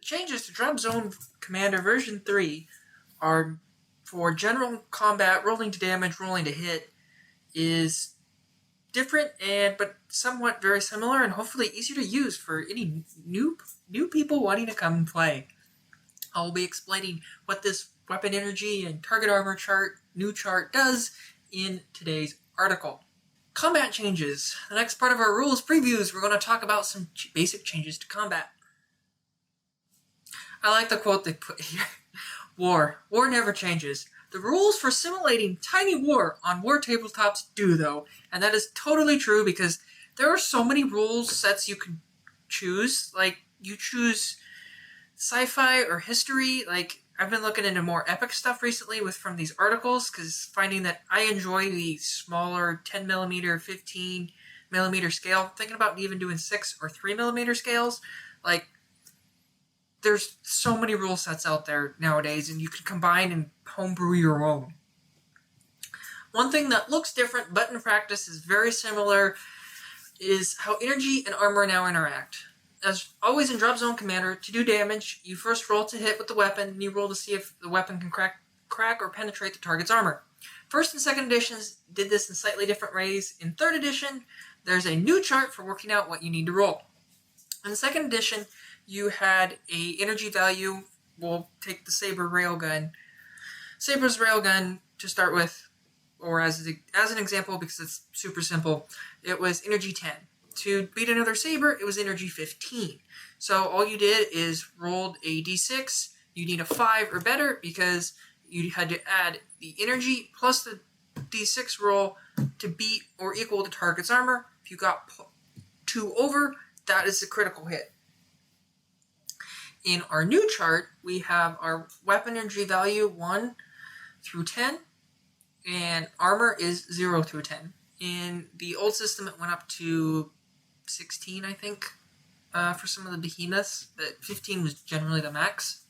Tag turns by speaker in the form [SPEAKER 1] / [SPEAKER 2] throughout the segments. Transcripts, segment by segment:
[SPEAKER 1] changes to Dropzone Commander version 3 are for general combat, rolling to damage, rolling to hit is different but somewhat very similar and hopefully easier to use for any new people wanting to come and play. I'll be explaining what this weapon energy and target armor new chart does in today's article. Combat changes. The next part of our rules previews, we're going to talk about some basic changes to combat. I like the quote they put here. War never changes. The rules for simulating tiny war on war tabletops do, though, and that is totally true because there are so many rules sets you can choose. Like, you choose sci-fi or history. Like, I've been looking into more epic stuff recently from these articles because finding that I enjoy the smaller 10mm, 15mm scale. Thinking about even doing 6 or 3mm scales. Like, there's so many rule sets out there nowadays, and you can combine and homebrew your own. One thing that looks different, but in practice is very similar, is how energy and armor now interact. As always in Dropzone Commander, to do damage, you first roll to hit with the weapon, and you roll to see if the weapon can crack or penetrate the target's armor. First and second editions did this in slightly different ways. In third edition, there's a new chart for working out what you need to roll. In the second edition, you had a energy value. We'll take the Saber's railgun to start with, or as an example because it's super simple. It was energy 10. To beat another Saber, it was energy 15. So all you did is rolled a d6. You need a 5 or better because you had to add the energy plus the d6 roll to beat or equal the target's armor. If you got 2 over, that is a critical hit. In our new chart, we have our weapon energy value 1 through 10, and armor is 0 through 10. In the old system, it went up to 16, I think, for some of the behemoths, but 15 was generally the max.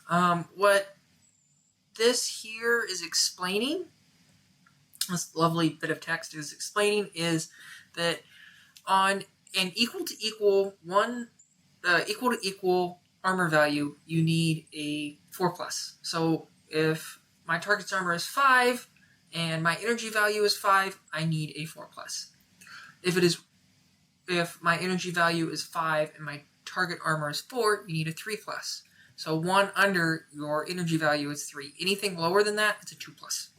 [SPEAKER 1] What this here is explaining, this lovely bit of text is explaining, is that on an equal to equal armor value, you need a 4+. So if my target's armor is 5 and my energy value is 5, I need a 4+. If my energy value is 5 and my target armor is 4, you need a 3+. So 1 under your energy value is 3. Anything lower than that, it's a 2+.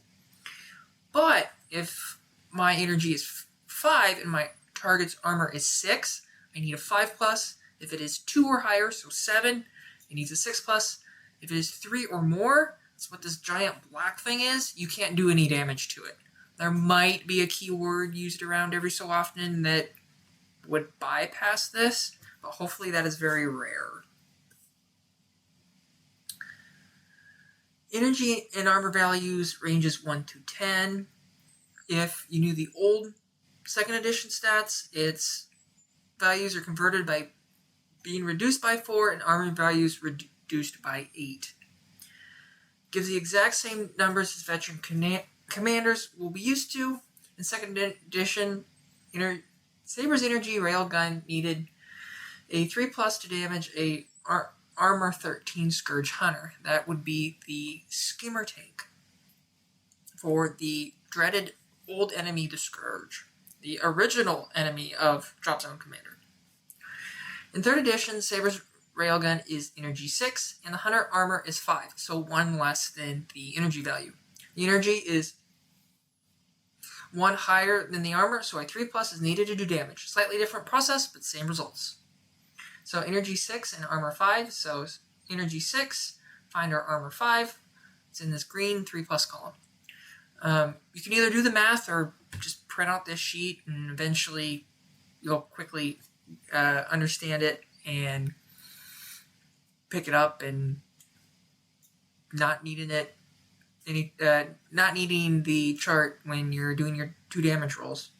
[SPEAKER 1] But if my energy is 5 and my target's armor is 6, I need a 5+. If it is 2 or higher, so 7, it needs a 6+. If it is 3 or more, that's what this giant black thing is, you can't do any damage to it. There might be a keyword used around every so often that would bypass this, but hopefully that is very rare. Energy and armor values ranges 1 to 10. If you knew the old second edition stats, its values are converted by being reduced by 4 and armor values reduced by 8. Gives the exact same numbers as veteran commanders will be used to. In second edition, Saber's energy railgun needed a 3+ to damage a armor 13 Scourge Hunter. That would be the skimmer tank for the dreaded old enemy, the Scourge, the original enemy of Dropzone Commander. In third edition, Saber's railgun is energy 6, and the Hunter armor is 5, so 1 less than the energy value. The energy is 1 higher than the armor, so a 3+ is needed to do damage. Slightly different process, but same results. So energy 6 and armor 5, so energy 6, find our armor 5. It's in this green 3+ column. You can either do the math or just print out this sheet, and eventually you'll quickly understand it and pick it up and not needing the chart when you're doing your 2 damage rolls.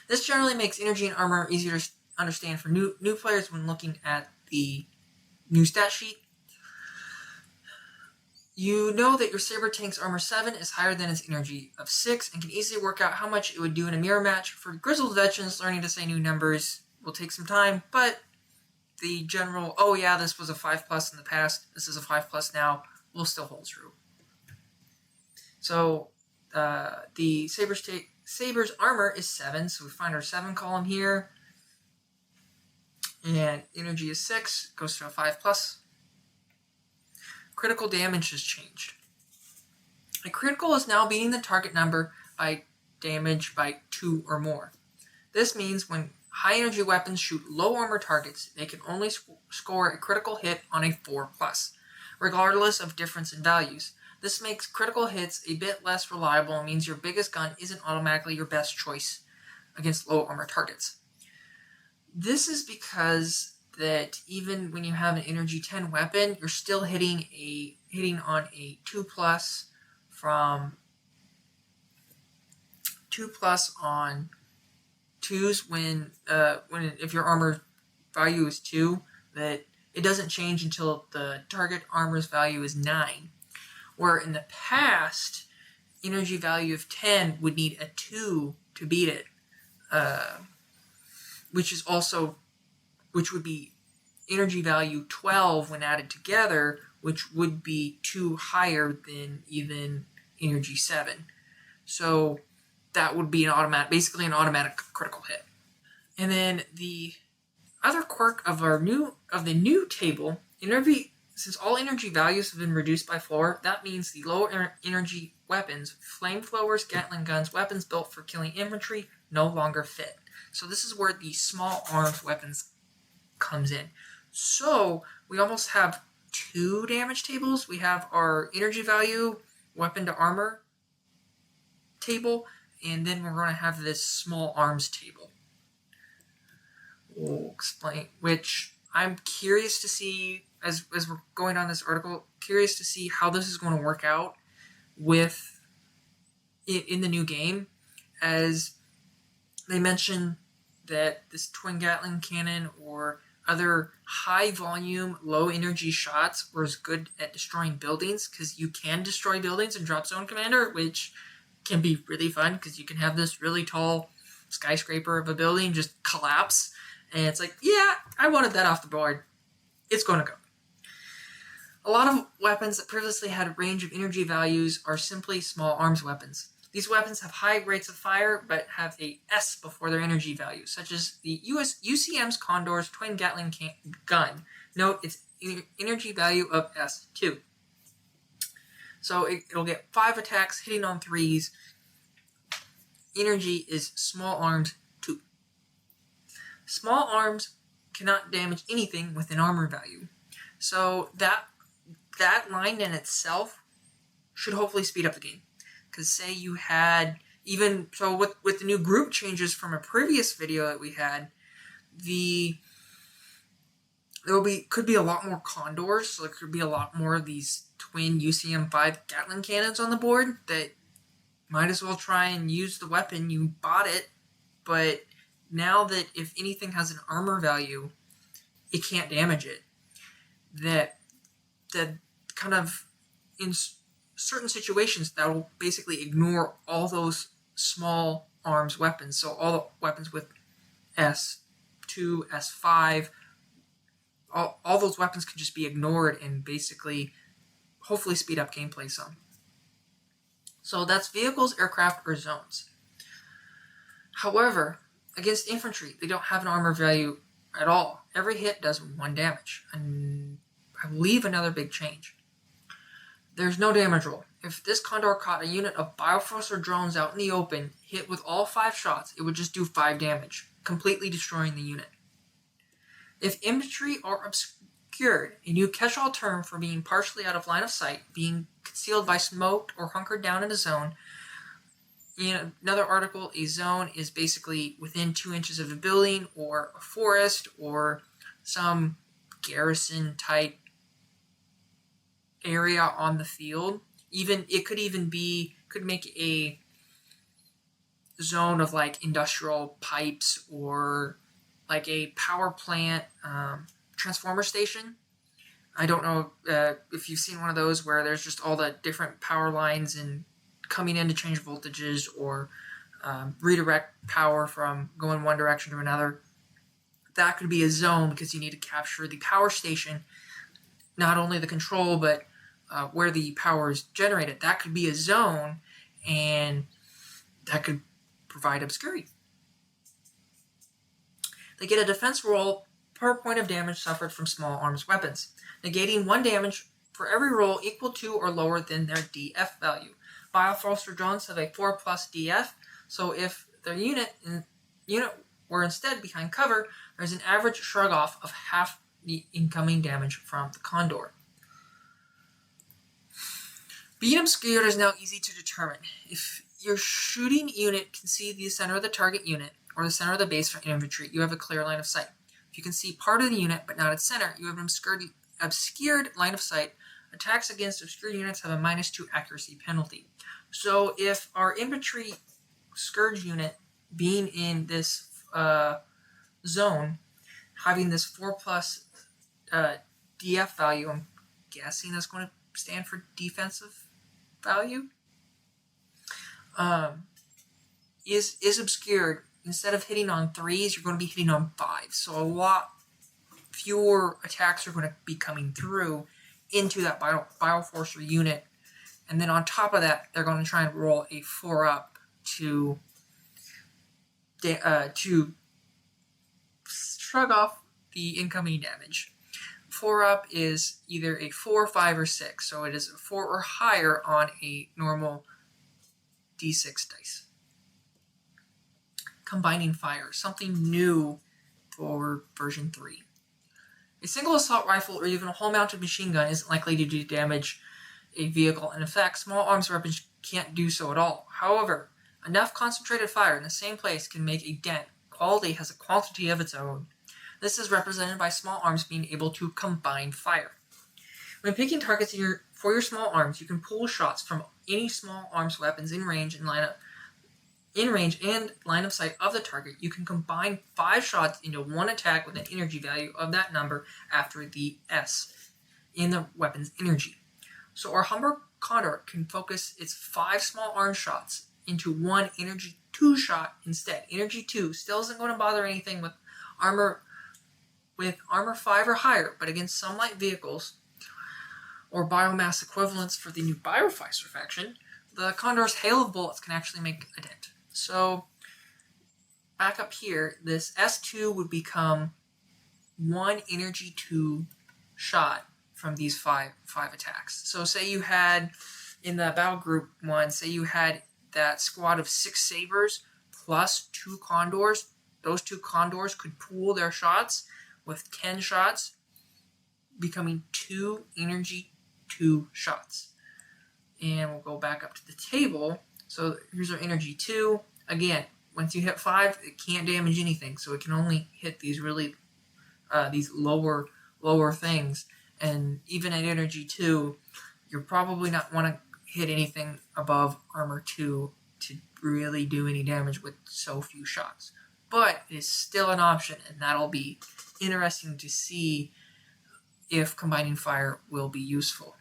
[SPEAKER 1] This generally makes energy and armor easier to understand for new players when looking at the new stat sheet. You know that your Saber tank's armor 7 is higher than its energy of 6 and can easily work out how much it would do in a mirror match. For grizzled veterans, learning to say new numbers will take some time, but the general, oh yeah, this was a 5+ in the past, this is a 5+ now, will still hold true. So the Saber's armor is 7, so we find our 7 column here. And energy is 6, goes to a 5+. Critical damage has changed. A critical is now beating the target number by damage by 2 or more. This means when high energy weapons shoot low armor targets, they can only score a critical hit on a 4+, regardless of difference in values. This makes critical hits a bit less reliable and means your biggest gun isn't automatically your best choice against low armor targets. This is because that even when you have an energy 10 weapon, you're still hitting on a 2+ from 2+ on 2s when if your armor value is 2, that it doesn't change until the target armor's value is 9. Where in the past, energy value of 10 would need a 2 to beat it, which would be energy value 12 when added together, which would be 2 higher than even energy 7. So that would be basically an automatic critical hit. And then the other quirk of the new table, since all energy values have been reduced by 4, that means the low energy weapons, flamethrowers, Gatling guns, weapons built for killing infantry, no longer fit. So this is where the small arms weapons comes in. So we almost have 2 damage tables. We have our energy value, weapon to armor table, and then we're going to have this small arms table. We'll explain, which I'm curious to see, as we're going on this article, curious to see how this is going to work out with in the new game, as they mention that this twin Gatling cannon or other high volume, low energy shots were as good at destroying buildings, because you can destroy buildings in Dropzone Commander, which can be really fun because you can have this really tall skyscraper of a building just collapse, and it's like, yeah, I wanted that off the board. It's going to go. A lot of weapons that previously had a range of energy values are simply small arms weapons. These weapons have high rates of fire, but have a S before their energy value, such as the UCM's Condor's twin Gatling gun. Note its energy value of S2. So it'll get 5 attacks, hitting on 3s. Energy is small arms 2. Small arms cannot damage anything with an armor value. So that line in itself should hopefully speed up the game. Because say you had, even, so with the new group changes from a previous video that we had, could be a lot more Condors, so there could be a lot more of these twin UCM-5 Gatling cannons on the board that might as well try and use the weapon. You bought it, but now that if anything has an armor value, it can't damage it. That kind of, in certain situations, that will basically ignore all those small arms weapons. So all the weapons with S2, S5, all those weapons can just be ignored and basically hopefully speed up gameplay some. So that's vehicles, aircraft, or zones. However, against infantry, they don't have an armor value at all. Every hit does 1 damage. And I believe another big change. There's no damage roll. If this Condor caught a unit of Bioforce or drones out in the open, hit with all 5 shots, it would just do 5 damage, completely destroying the unit. If infantry are obscured, a new catch-all term for being partially out of line of sight, being concealed by smoke or hunkered down in a zone. In another article, a zone is basically within 2 inches of a building or a forest or some garrison-type area on the field. Could make a zone of like industrial pipes or like a power plant transformer station. I don't know if you've seen one of those where there's just all the different power lines and coming in to change voltages or redirect power from going one direction to another. that could be a zone because you need to capture the power station, not only the control, but where the power is generated. That could be a zone, and that could provide obscurity. They get a defense roll per point of damage suffered from small arms weapons, negating 1 damage for every roll equal to or lower than their DF value. Bioforcer drones have a 4+ DF, so if their unit were instead behind cover, there's an average shrug off of half the incoming damage from the Condor. Being obscured is now easy to determine. If your shooting unit can see the center of the target unit, or the center of the base for infantry, you have a clear line of sight. If you can see part of the unit but not its center, you have an obscured line of sight. Attacks against obscured units have a -2 accuracy penalty. So if our infantry scourge unit being in this zone, having this 4+ DF value, I'm guessing that's going to stand for defensive value, is obscured. Instead of hitting on 3s, you're going to be hitting on 5s. So a lot fewer attacks are going to be coming through into that Bioforcer unit. And then on top of that, they're going to try and roll a 4-up to shrug off the incoming damage. 4-up is either a 4, 5, or 6. So it is a 4 or higher on a normal D6 dice. Combining fire, something new for version 3. A single assault rifle or even a whole-mounted machine gun isn't likely to do damage a vehicle, and in fact, small arms weapons can't do so at all. However, enough concentrated fire in the same place can make a dent. Quality has a quantity of its own. This is represented by small arms being able to combine fire. When picking targets for your small arms, you can pull shots from any small arms weapons in range and line of sight of the target. You can combine 5 shots into one attack with an energy value of that number after the S in the weapon's energy. So our Humber Condor can focus its 5 small arm shots into one energy 2 shot instead. Energy 2 still isn't going to bother anything with armor 5 or higher, but against some light vehicles or biomass equivalents for the new Bioficer faction, the Condor's hail of bullets can actually make a dent. So back up here, this S2 would become 1 energy 2 shot from these five attacks. So say you had, in the battle group 1, say you had that squad of 6 sabers plus 2 condors. Those 2 condors could pool their shots with 10 shots, becoming 2 energy 2 shots. And we'll go back up to the table. So here's our energy 2. Again, once you hit 5, it can't damage anything. So it can only hit these really, these lower things. And even at energy 2, you're probably not want to hit anything above armor 2 to really do any damage with so few shots. But it is still an option, and that'll be interesting to see if combining fire will be useful.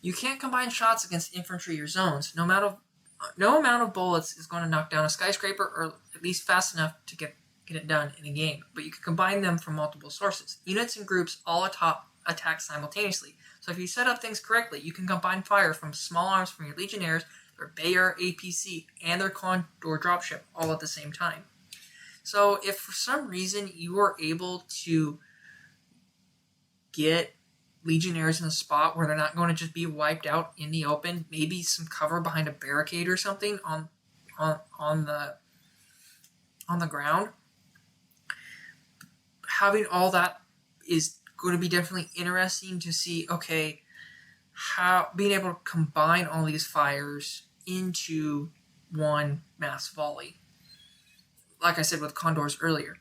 [SPEAKER 1] You can't combine shots against infantry or zones. No amount of bullets is going to knock down a skyscraper, or at least fast enough to get it done in a game. But you can combine them from multiple sources. Units and groups all attack simultaneously. So if you set up things correctly, you can combine fire from small arms from your Legionnaires, their Bayer APC, and their Condor dropship all at the same time. So if for some reason you are able to get Legionnaires in a spot where they're not going to just be wiped out in the open, maybe some cover behind a barricade or something on the ground, having all that is going to be definitely interesting to see, okay, how being able to combine all these fires into one mass volley. Like I said with Condors earlier.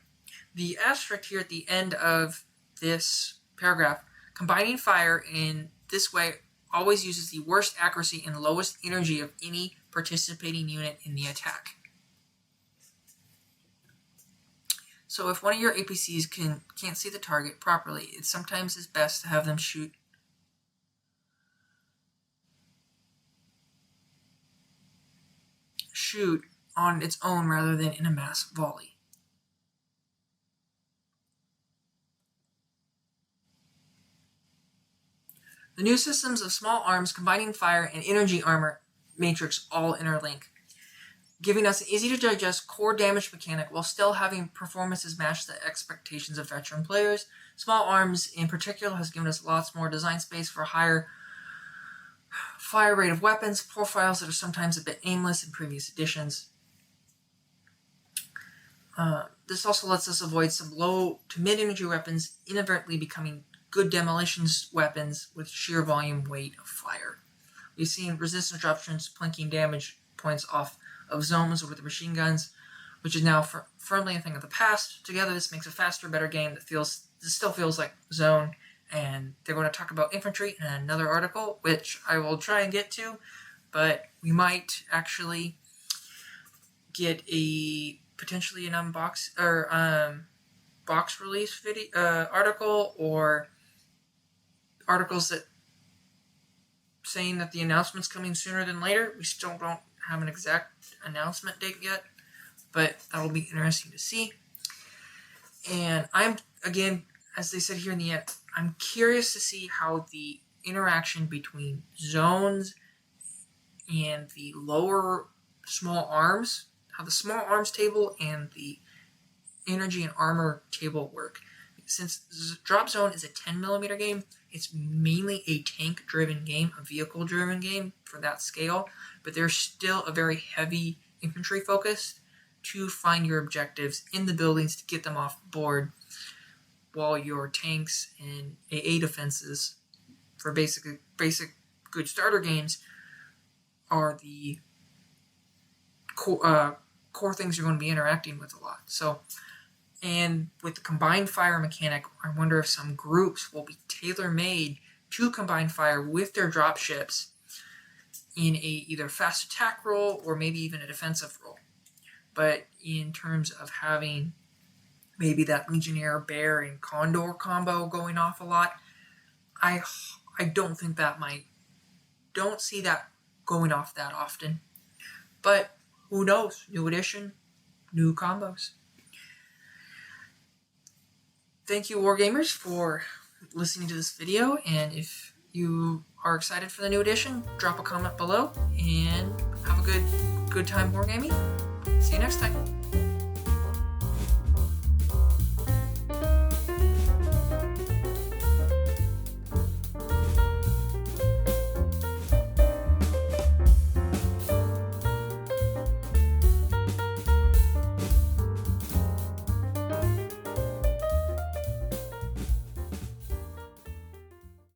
[SPEAKER 1] The asterisk here at the end of this paragraph, combining fire in this way always uses the worst accuracy and lowest energy of any participating unit in the attack. So if one of your APCs can't see the target properly, it sometimes is best to have them shoot shoot on its own rather than in a mass volley. The new systems of small arms combining fire and energy armor matrix all interlink, giving us an easy-to-digest core damage mechanic while still having performances match the expectations of veteran players. Small arms, in particular, has given us lots more design space for higher fire rate of weapons, profiles that are sometimes a bit aimless in previous editions. This also lets us avoid some low to mid-energy weapons inadvertently becoming good demolition weapons with sheer volume weight of fire. We've seen resistance options plinking damage points off of zones with the machine guns, which is now firmly a thing of the past. Together, this makes a faster, better game that still feels like Zone. And they're going to talk about infantry in another article, which I will try and get to, but we might actually get potentially an box release video article, or articles that saying that the announcement's coming sooner than later. We still don't have an exact announcement date yet, but that'll be interesting to see. And I'm, again, as they said here in the end, I'm curious to see how the interaction between zones and the lower small arms, how the small arms table and the energy and armor table work. Since Dropzone is a 10mm game, it's mainly a tank-driven game, a vehicle-driven game for that scale, but there's still a very heavy infantry focus to find your objectives in the buildings to get them off board, while your tanks and AA defenses for basic good starter games are the core things you're going to be interacting with a lot. So, and with the combined fire mechanic, I wonder if some groups will be tailor-made to combine fire with their dropships in a either fast attack role or maybe even a defensive role. But in terms of having maybe that Legionnaire, Bear, and Condor combo going off a lot, I don't think don't see that going off that often. But who knows? New edition, new combos. Thank you, Wargamers, for listening to this video, and if you are excited for the new edition, drop a comment below, and have a good time wargaming. See you next time.